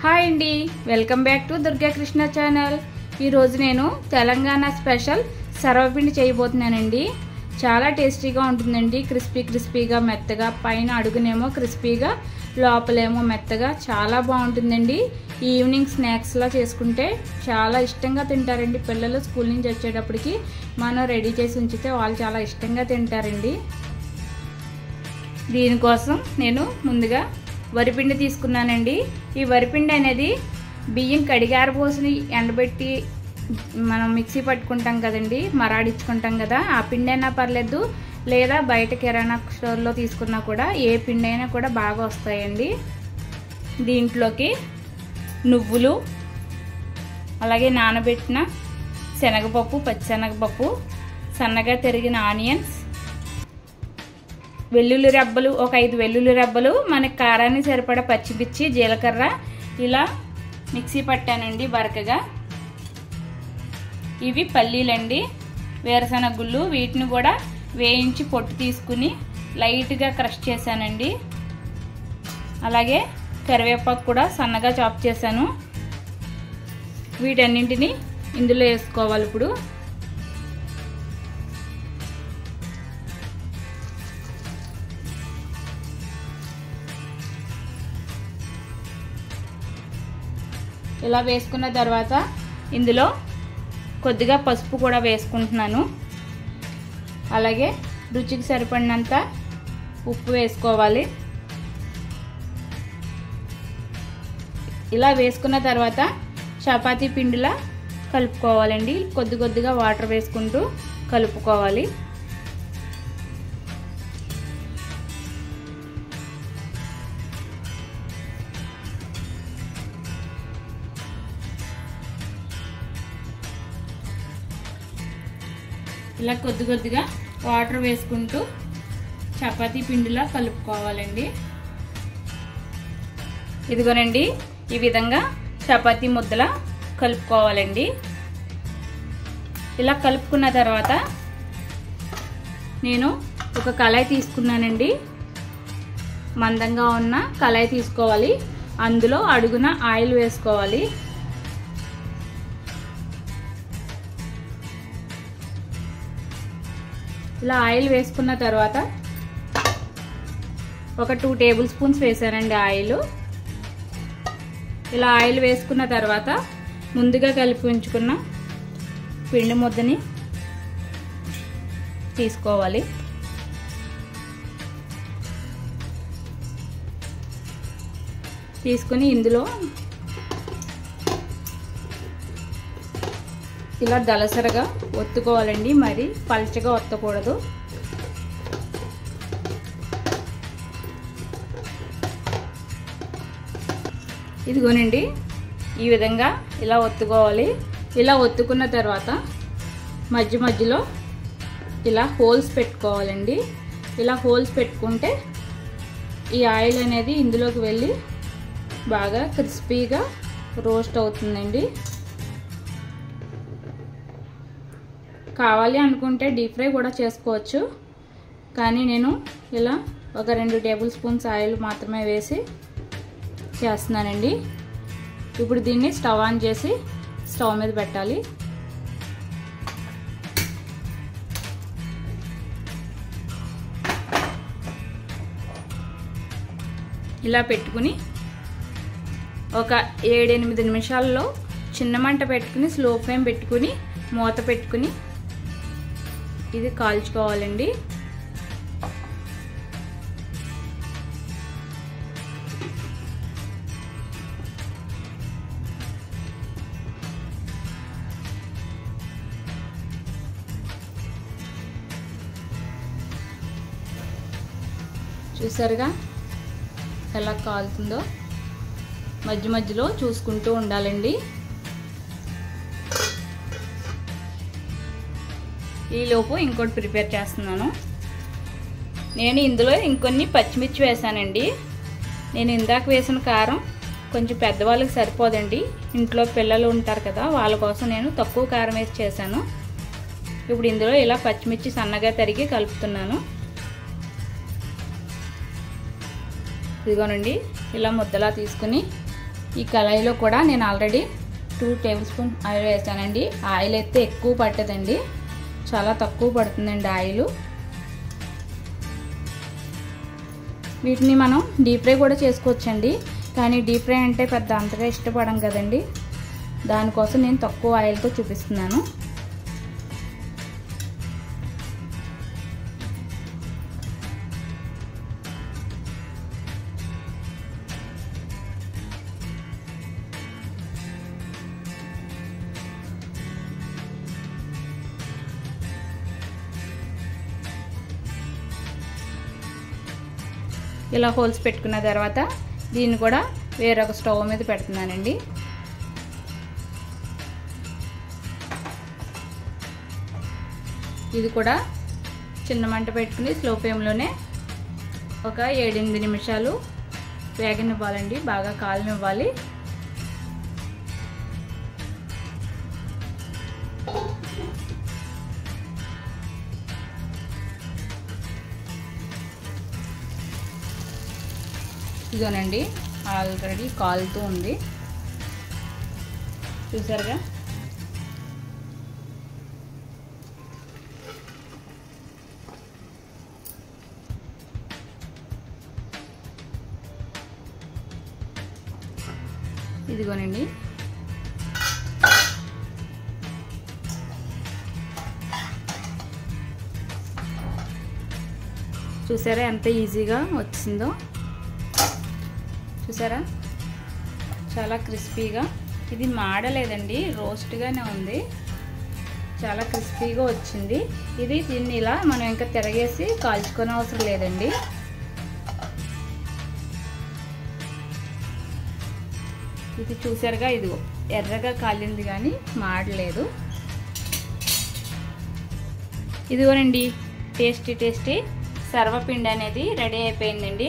Hi అండి, welcome back to Durga Krishna channel. ఈరోజు నేను తెలంగాణ స్పెషల్ సర్వపిండి చేయబోతున్నానండి. చాలా టేస్టీగా ఉంటుందండి. క్రిస్పీగా మెత్తగా, పైన అడుగునేమో క్రిస్పీగా, లోపలేమో మెత్తగా, చాలా బాగుంటుందండి. ఈవినింగ్ స్నాక్స్లా చేసుకుంటే చాలా ఇష్టంగా తింటారండి పిల్లలు. స్కూల్ నుంచి వచ్చేటప్పటికి మనం రెడీ చేసి ఉంచితే వాళ్ళు చాలా ఇష్టంగా తింటారండి. దీనికోసం నేను ముందుగా వరిపిండి తీసుకున్నానండి. ఈ వరిపిండి అనేది బియ్యం కడిగారపోసి ఎండబెట్టి మనం మిక్సీ పట్టుకుంటాం కదండి, మరాడించుకుంటాం కదా, ఆ పిండి అయినా పర్లేదు, లేదా బయట కిరాణా స్టోర్లో తీసుకున్నా కూడా ఏ పిండి అయినా కూడా బాగా వస్తాయండి. దీంట్లోకి నువ్వులు, అలాగే నానబెట్టిన శనగపప్పు, పచ్చిశనగపప్పు, సన్నగా తరిగిన ఆనియన్స్, వెల్లుల్లి రెబ్బలు, ఒక 5 వెల్లుల్లి రెబ్బలు, మనకి కారాన్ని సరిపడా పచ్చిమిర్చి, జీలకర్ర ఇలా మిక్సీ పట్టానండి బరకగా. ఇవి పల్లీలండి, వేరుశనగ గుళ్ళు, వీటిని కూడా వేయించి పొట్టు తీసుకుని లైట్గా క్రష్ చేశానండి. అలాగే కరివేపాకు కూడా సన్నగా చాప్ చేశాను. వీటన్నింటినీ ఇందులో వేసుకోవాలి. ఇప్పుడు ఇలా వేసుకున్న తర్వాత ఇందులో కొద్దిగా పసుపు కూడా వేసుకుంటున్నాను. అలాగే రుచికి సరిపడినంత ఉప్పు వేసుకోవాలి. ఇలా వేసుకున్న తర్వాత చపాతీ పిండిలా కలుపుకోవాలండి. కొద్దిగా వాటర్ వేసుకుంటూ కలుపుకోవాలి. ఇలా కొద్దిగా వాటర్ వేసుకుంటూ చపాతీ పిండిలా కలుపుకోవాలండి. ఇదిగోనండి, ఈ విధంగా చపాతీ ముద్దలా కలుపుకోవాలండి. ఇలా కలుపుకున్న తర్వాత నేను ఒక కళాయి తీసుకున్నానండి. మందంగా ఉన్న కళాయి తీసుకోవాలి. అందులో అడుగున ఆయిల్ వేసుకోవాలి. ఇలా ఆయిల్ వేసుకున్న తర్వాత ఒక 2 టేబుల్ స్పూన్స్ వేసానండి ఆయిల్. ఇలా ఆయిల్ వేసుకున్న తర్వాత ముందుగా కలిపి ఉంచుకున్న పిండి ముద్దని తీసుకోవాలి. తీసుకుని ఇందులో ఇలా దలసరగా ఒత్తుకోవాలండి, మరి పల్చగా ఒత్తకూడదు. ఇదిగోనండి, ఈ విధంగా ఇలా ఒత్తుకోవాలి. ఇలా ఒత్తుకున్న తర్వాత మధ్యలో ఇలా హోల్స్ పెట్టుకోవాలండి. ఇలా హోల్స్ పెట్టుకుంటే ఈ ఆయిల్ అనేది ఇందులోకి వెళ్ళి బాగా క్రిస్పీగా రోస్ట్ అవుతుందండి. కావాలి అనుకుంటే డీప్ ఫ్రై కూడా చేసుకోవచ్చు, కానీ నేను ఇలా ఒక 2 టేబుల్ స్పూన్స్ ఆయిల్ మాత్రమే వేసి చేస్తున్నానండి. ఇప్పుడు దీన్ని స్టవ్ ఆన్ చేసి స్టవ్ మీద పెట్టాలి. ఇలా పెట్టుకుని ఒక 7-8 నిమిషాల్లో చిన్న మంట పెట్టుకుని స్లో ఫ్లేమ్ పెట్టుకుని మూత పెట్టుకుని ఇది కాల్చుకోవాలండి. చూసారుగా ఎలా కాలుతుందో, మధ్యలో చూసుకుంటూ ఉండాలండి. ఈలోపు ఇంకోటి ప్రిపేర్ చేస్తున్నాను. నేను ఇందులో ఇంకొన్ని పచ్చిమిర్చి వేసానండి. నేను ఇందాక వేసిన కారం కొంచెం పెద్దవాళ్ళకి సరిపోదండి. ఇంట్లో పిల్లలు ఉంటారు కదా, వాళ్ళ కోసం నేను తక్కువ కారం వేసి చేశాను. ఇప్పుడు ఇందులో ఇలా పచ్చిమిర్చి సన్నగా తరిగి కలుపుతున్నాను. ఇదిగోనండి, ఇలా ముద్దలా తీసుకుని ఈ కళాయిలో కూడా నేను ఆల్రెడీ 2 టేబుల్ స్పూన్ ఆయిల్ వేసానండి. ఆయిల్ అయితే ఎక్కువ పట్టదండి, చాలా తక్కువ పడుతుందండి ఆయిల్. వీటిని మనం డీప్ ఫ్రై కూడా చేసుకోవచ్చండి, కానీ డీప్ ఫ్రై అంటే పెద్ద అంతగా ఇష్టపడం కదండి, దానికోసం నేను తక్కువ ఆయిల్తో చూపిస్తున్నాను. ఇలా హోల్స్ పెట్టుకున్న తర్వాత దీన్ని కూడా వేరొక స్టవ్ మీద పెడుతున్నానండి. ఇది కూడా చిన్న మంట పెట్టుకుని స్లో ఫ్లేమ్లోనే ఒక 7-8 నిమిషాలు వేగనివ్వాలండి, బాగా కాలనివ్వాలి. ఇదోనండి ఆల్రెడీ కాలుతూ ఉంది, చూసారుగా. ఇదిగోనండి చూసారా ఎంత ఈజీగా వచ్చిందో, చూసారా చాలా క్రిస్పీగా. ఇది మాడలేదండి, రోస్ట్గానే ఉంది, చాలా క్రిస్పీగా వచ్చింది. దీన్ని ఇలా మనం ఇంకా తిరగేసి కాల్చుకునే అవసరం లేదండి. ఇది చూసారుగా, ఇదిగో ఎర్రగా కాలింది కానీ మాడలేదు. ఇదిగోనండి టేస్టీ సర్వపిండి అనేది రెడీ అయిపోయిందండి.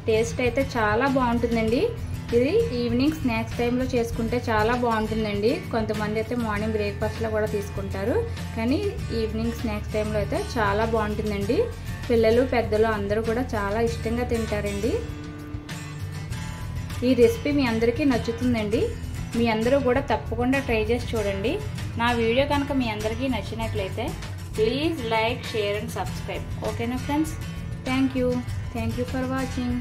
టేస్ట్ అయితే చాలా బాగుంటుందండి. ఇది ఈవినింగ్ స్నాక్స్ టైంలో చేసుకుంటే చాలా బాగుంటుందండి. కొంతమంది అయితే మార్నింగ్ బ్రేక్ఫాస్ట్లో కూడా తీసుకుంటారు, కానీ ఈవినింగ్ స్నాక్స్ టైంలో అయితే చాలా బాగుంటుందండి. పిల్లలు పెద్దలు అందరూ కూడా చాలా ఇష్టంగా తింటారండి. ఈ రెసిపీ మీ అందరికీ నచ్చుతుందండి. మీ అందరూ కూడా తప్పకుండా ట్రై చేసి చూడండి. నా వీడియో కనుక మీ అందరికీ నచ్చినట్లయితే please like, share and subscribe. ఓకేనా friends? Thank you for watching.